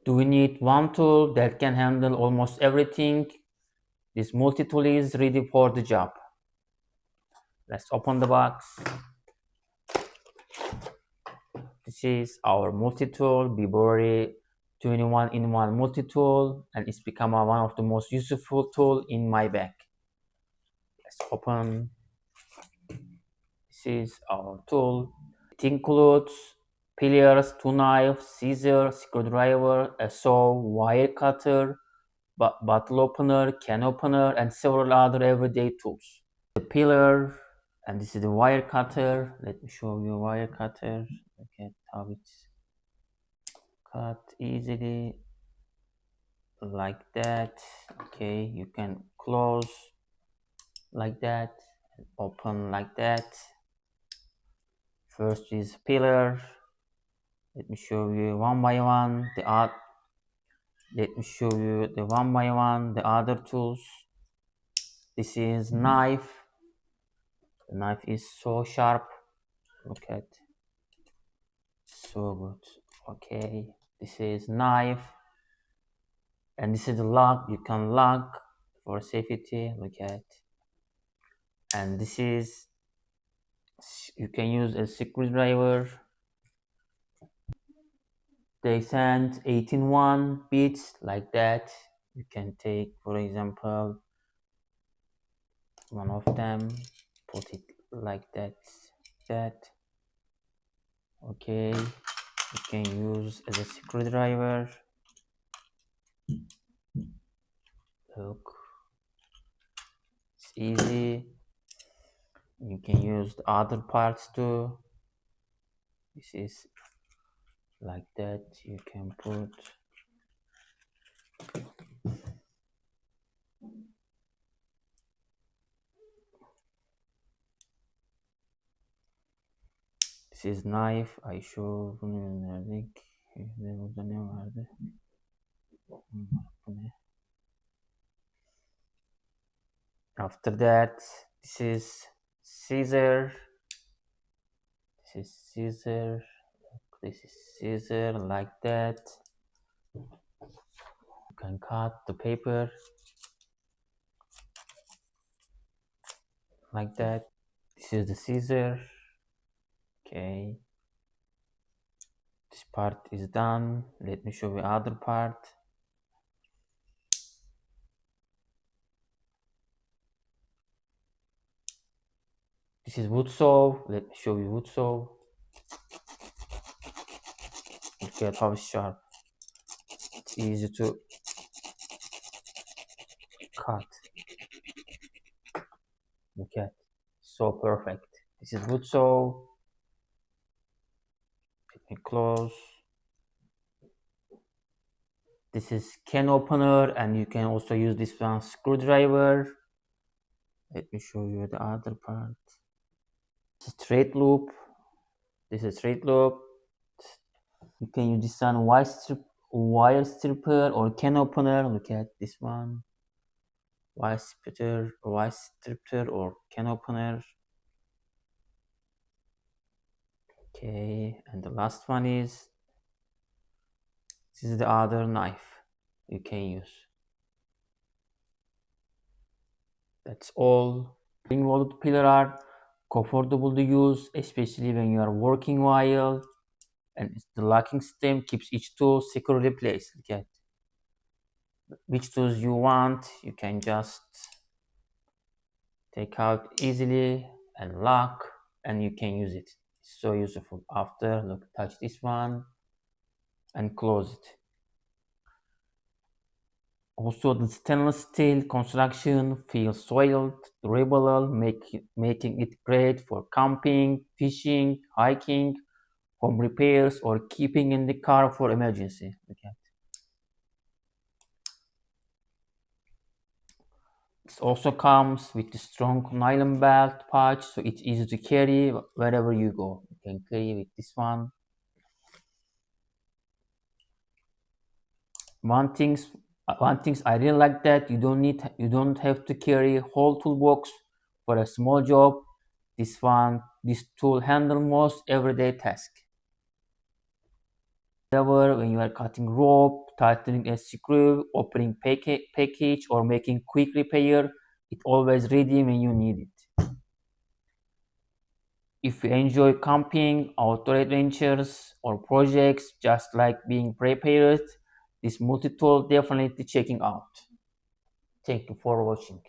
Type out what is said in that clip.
Do we need one tool that can handle almost everything? This multi-tool is ready for the job. Let's open the box. This is our multi-tool, BIBURY 21-in-1 multi-tool, and it's become one of the most useful tools in my bag. Let's open. This is our tool. It includes pliers, two knives, scissors, screwdriver, a saw, wire cutter, bottle opener, can opener, and several other everyday tools. The pillar, and this is the wire cutter. Let me show you a wire cutter. Look at how it's cut easily like that. Okay, you can close like that, open like that. First is pillar. Let me show you one by one the art. Let me show you the one by one the other tools. This is knife. The knife is so sharp. Look at, so good. Okay, this is knife, and this is the lock. You can lock for safety. Look at, and this is, you can use a screwdriver. They send 18-1 bits like that. You can take, for example, one of them, put it like that. Okay, you can use as a screwdriver. Look, it's easy. You can use the other parts too. This is like that. You can put, this is knife. I show bunu verdik. Burada ne vardı? After that, this is scissor. This is scissor. This is scissor like that. You can cut the paper like that. This is the scissor. Okay, this part is done. Let me show you other part. This is wood saw. Let me show you wood saw. Look at how sharp. It's easy to cut. Look at, so perfect. This is wood saw. Let me close. This is can opener, and you can also use this one screwdriver. Let me show you the other part. Straight loop. This is straight loop. You can use this one wire stripper or can opener. Look at this one. Wire stripper or can opener. Okay, and the last one is, this is the other knife you can use. That's all. Spring-loaded pillar are comfortable to use, especially when you are working while, and the locking system keeps each tool securely placed. Look at which tools you want. You can just take out easily and lock, and you can use it. It's so useful. After, look, touch this one and close it. Also, the stainless steel construction feels soiled, durable, making it great for camping, fishing, hiking, home repairs, or keeping in the car for emergency. Okay. It also comes with a strong nylon belt pouch, so it's easy to carry wherever you go. You can carry with this one. One thing I really like that you don't have to carry a whole toolbox for a small job. This tool handles most everyday tasks. However, when you are cutting rope, tightening a screw, opening package, or making quick repair. It's always ready when you need it. If you enjoy camping, outdoor adventures, or projects just like being prepared, this multi-tool definitely checking out. Thank you for watching.